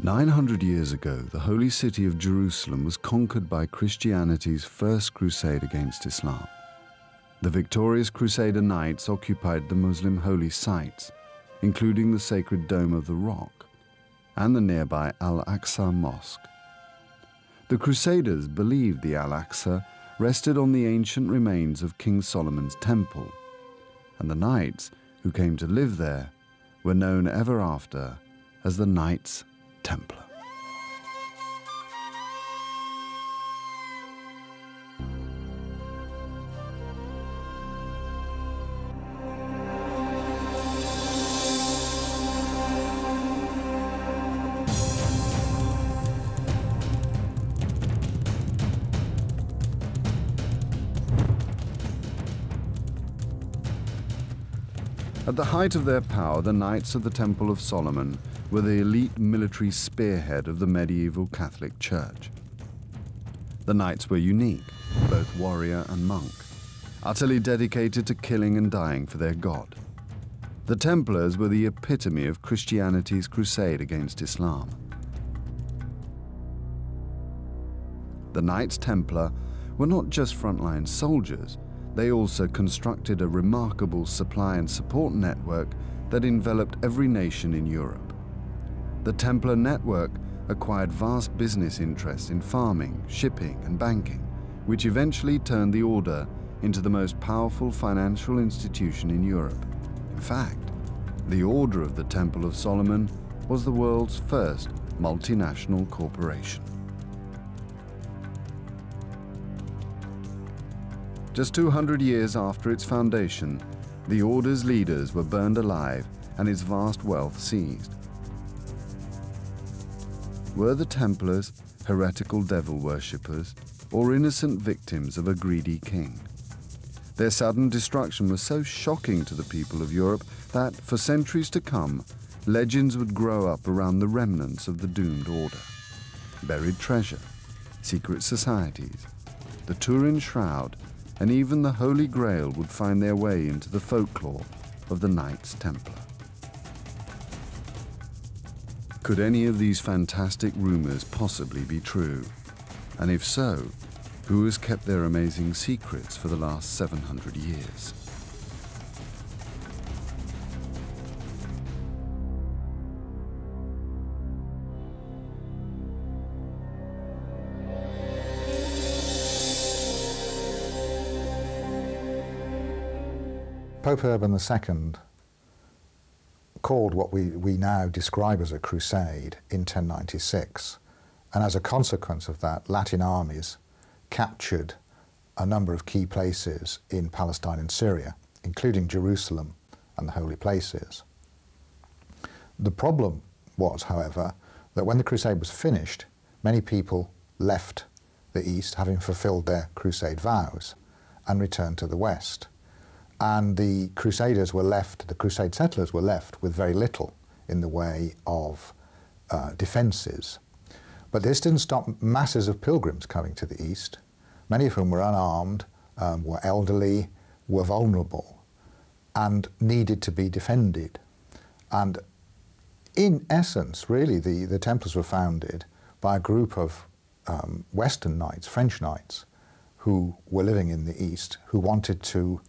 900 years ago, the holy city of Jerusalem was conquered by Christianity's first crusade against Islam. The victorious Crusader knights occupied the Muslim holy sites, including the sacred Dome of the Rock and the nearby Al-Aqsa Mosque. The Crusaders believed the Al-Aqsa rested on the ancient remains of King Solomon's temple, and the knights who came to live there were known ever after as the Knights Templar. At the height of their power, the Knights of the Temple of Solomon were the elite military spearhead of the medieval Catholic Church. The Knights were unique, both warrior and monk, utterly dedicated to killing and dying for their God. The Templars were the epitome of Christianity's crusade against Islam. The Knights Templar were not just frontline soldiers, they also constructed a remarkable supply and support network that enveloped every nation in Europe. The Templar network acquired vast business interests in farming, shipping, and banking, which eventually turned the order into the most powerful financial institution in Europe. In fact, the Order of the Temple of Solomon was the world's first multinational corporation. Just 200 years after its foundation, the Order's leaders were burned alive and its vast wealth seized. Were the Templars heretical devil worshippers or innocent victims of a greedy king? Their sudden destruction was so shocking to the people of Europe that, for centuries to come, legends would grow up around the remnants of the doomed order. Buried treasure, secret societies, the Turin Shroud, and even the Holy Grail would find their way into the folklore of the Knights Templar. Could any of these fantastic rumors possibly be true? And if so, who has kept their amazing secrets for the last 700 years? Pope Urban II called what we now describe as a crusade in 1096, and as a consequence of that, Latin armies captured a number of key places in Palestine and Syria, including Jerusalem and the holy places. The problem was, however, that when the crusade was finished, many people left the East, having fulfilled their crusade vows, and returned to the West. And the Crusaders were left, the Crusade settlers were left with very little in the way of defences. But this didn't stop masses of pilgrims coming to the East, many of whom were unarmed, were elderly, were vulnerable, and needed to be defended. And in essence, really, the Templars were founded by a group of Western knights, French knights, who were living in the East, who wanted to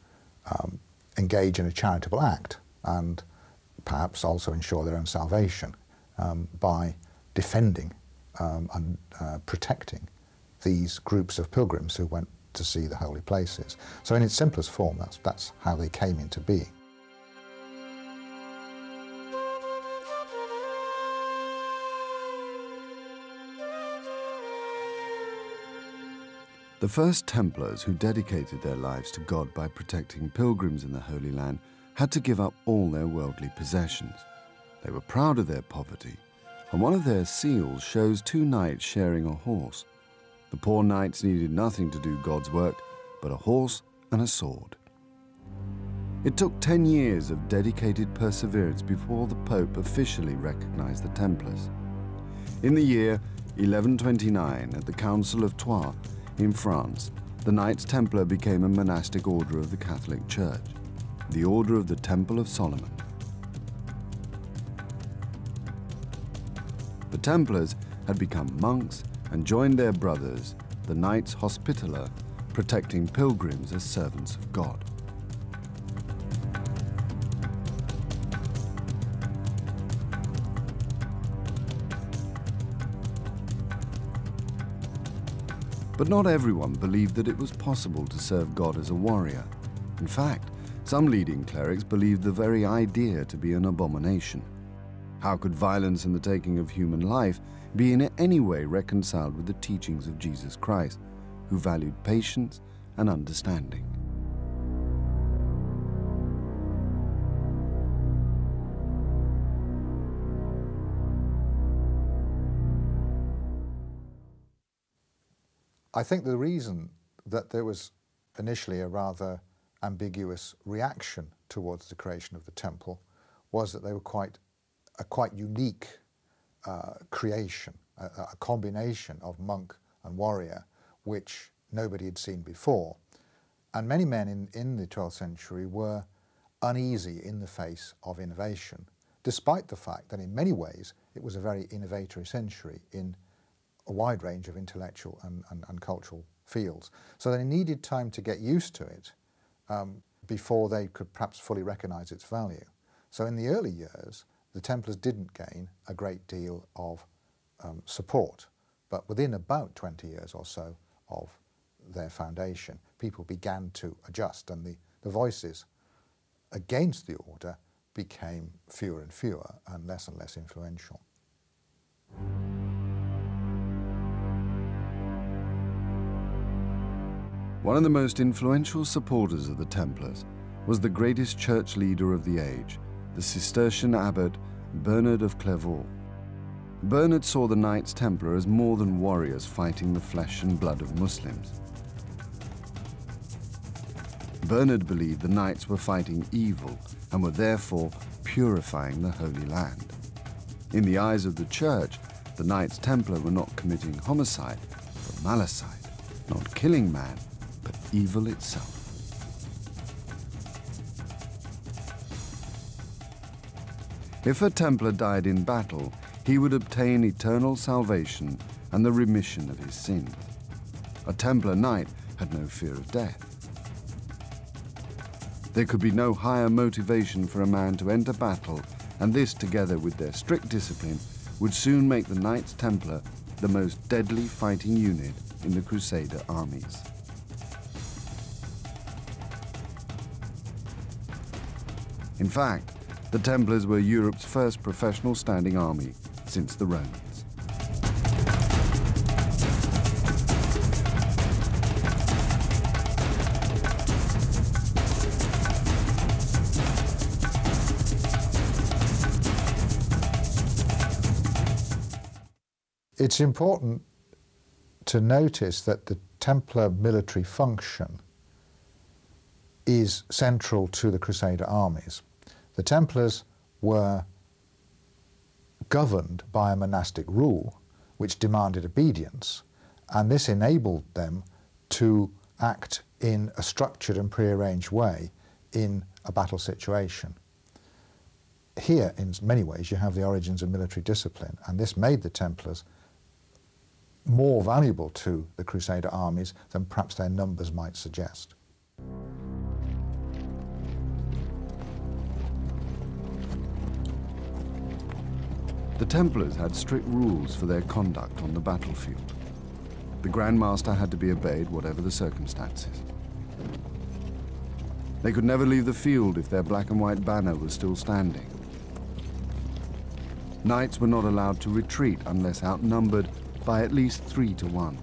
engage in a charitable act and perhaps also ensure their own salvation by defending and protecting these groups of pilgrims who went to see the holy places. So in its simplest form, that's how they came into being. The first Templars who dedicated their lives to God by protecting pilgrims in the Holy Land had to give up all their worldly possessions. They were proud of their poverty, and one of their seals shows two knights sharing a horse. The poor knights needed nothing to do God's work but a horse and a sword. It took 10 years of dedicated perseverance before the Pope officially recognized the Templars. In the year 1129, at the Council of Troyes, in France, the Knights Templar became a monastic order of the Catholic Church, the Order of the Temple of Solomon. The Templars had become monks and joined their brothers, the Knights Hospitaller, protecting pilgrims as servants of God. But not everyone believed that it was possible to serve God as a warrior. In fact, some leading clerics believed the very idea to be an abomination. How could violence and the taking of human life be in any way reconciled with the teachings of Jesus Christ, who valued patience and understanding? I think the reason that there was initially a rather ambiguous reaction towards the creation of the temple was that they were a quite unique creation, a combination of monk and warrior, which nobody had seen before. And many men in the 12th century were uneasy in the face of innovation, despite the fact that in many ways it was a very innovatory century in a wide range of intellectual and cultural fields. So they needed time to get used to it before they could perhaps fully recognize its value. So in the early years, the Templars didn't gain a great deal of support, but within about 20 years or so of their foundation, people began to adjust, and the voices against the order became fewer and fewer and less influential. One of the most influential supporters of the Templars was the greatest church leader of the age, the Cistercian abbot Bernard of Clairvaux. Bernard saw the Knights Templar as more than warriors fighting the flesh and blood of Muslims. Bernard believed the Knights were fighting evil and were therefore purifying the Holy Land. In the eyes of the Church, the Knights Templar were not committing homicide, but malicide, not killing man, but evil itself. If a Templar died in battle, he would obtain eternal salvation and the remission of his sins. A Templar knight had no fear of death. There could be no higher motivation for a man to enter battle, and this, together with their strict discipline, would soon make the Knights Templar the most deadly fighting unit in the Crusader armies. In fact, the Templars were Europe's first professional standing army since the Romans. It's important to notice that the Templar military function is central to the Crusader armies. The Templars were governed by a monastic rule which demanded obedience, and this enabled them to act in a structured and prearranged way in a battle situation. Here, in many ways, you have the origins of military discipline, and this made the Templars more valuable to the Crusader armies than perhaps their numbers might suggest. The Templars had strict rules for their conduct on the battlefield. The Grand Master had to be obeyed whatever the circumstances. They could never leave the field if their black and white banner was still standing. Knights were not allowed to retreat unless outnumbered by at least 3 to 1.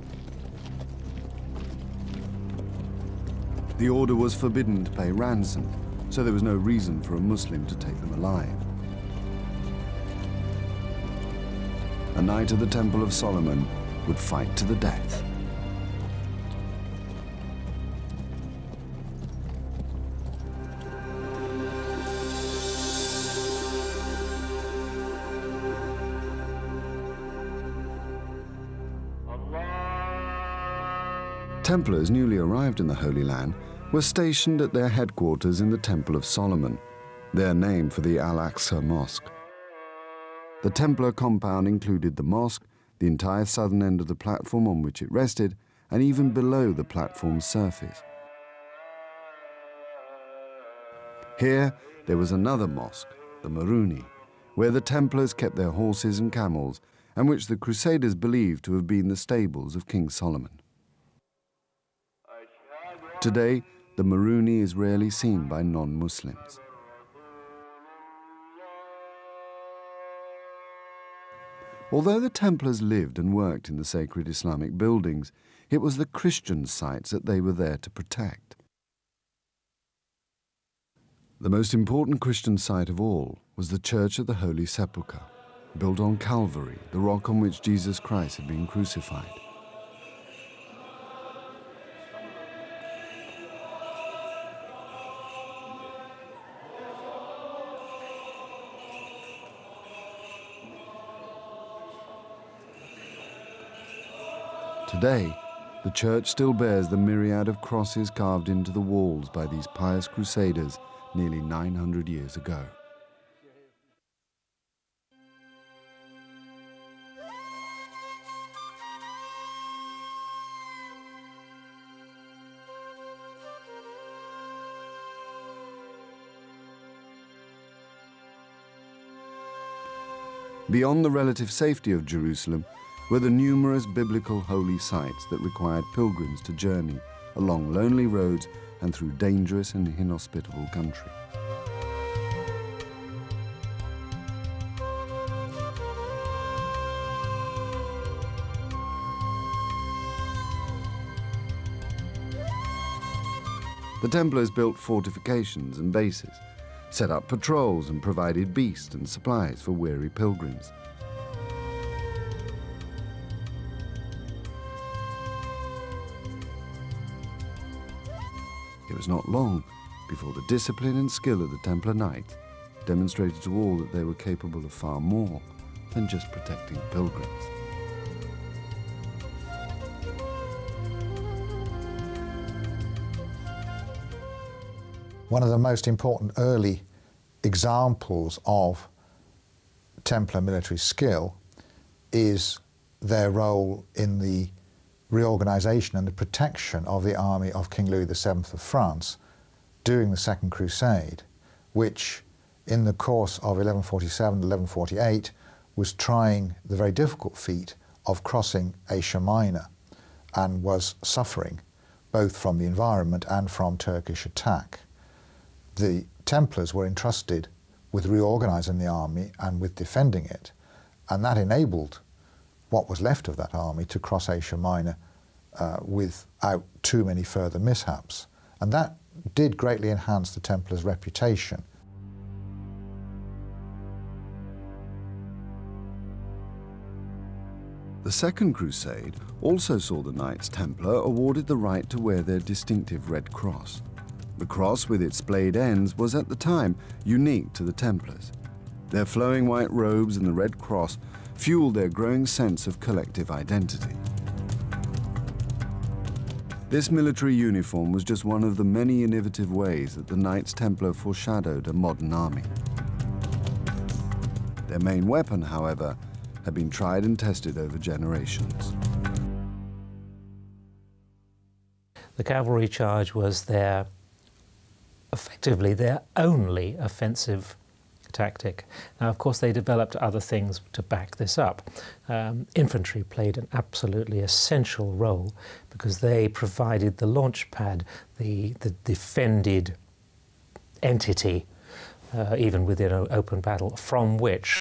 The order was forbidden to pay ransom, so there was no reason for a Muslim to take them alive. A knight of the Temple of Solomon would fight to the death. Templars newly arrived in the Holy Land were stationed at their headquarters in the Temple of Solomon, their name for the Al-Aqsa Mosque. The Templar compound included the mosque, the entire southern end of the platform on which it rested, and even below the platform's surface. Here, there was another mosque, the Maruni, where the Templars kept their horses and camels, and which the Crusaders believed to have been the stables of King Solomon. Today, the Maruni is rarely seen by non-Muslims. Although the Templars lived and worked in the sacred Islamic buildings, it was the Christian sites that they were there to protect. The most important Christian site of all was the Church of the Holy Sepulchre, built on Calvary, the rock on which Jesus Christ had been crucified. Today, the church still bears the myriad of crosses carved into the walls by these pious crusaders nearly 900 years ago. Beyond the relative safety of Jerusalem were the numerous biblical holy sites that required pilgrims to journey along lonely roads and through dangerous and inhospitable country. The Templars built fortifications and bases, set up patrols and provided beasts and supplies for weary pilgrims. It was not long before the discipline and skill of the Templar Knights demonstrated to all that they were capable of far more than just protecting pilgrims. One of the most important early examples of Templar military skill is their role in the reorganisation and the protection of the army of King Louis VII of France during the Second Crusade, which in the course of 1147 to 1148 was trying the very difficult feat of crossing Asia Minor and was suffering both from the environment and from Turkish attack. The Templars were entrusted with reorganising the army and with defending it, and that enabled what was left of that army to cross Asia Minor without too many further mishaps. And that did greatly enhance the Templars' reputation. The Second Crusade also saw the Knights Templar awarded the right to wear their distinctive red cross. The cross with its splayed ends was at the time unique to the Templars. Their flowing white robes and the red cross fueled their growing sense of collective identity. This military uniform was just one of the many innovative ways that the Knights Templar foreshadowed a modern army. Their main weapon, however, had been tried and tested over generations. The cavalry charge was effectively their only offensive tactic. Now, of course, they developed other things to back this up. Infantry played an absolutely essential role because they provided the launch pad, the defended entity, even within an open battle, from which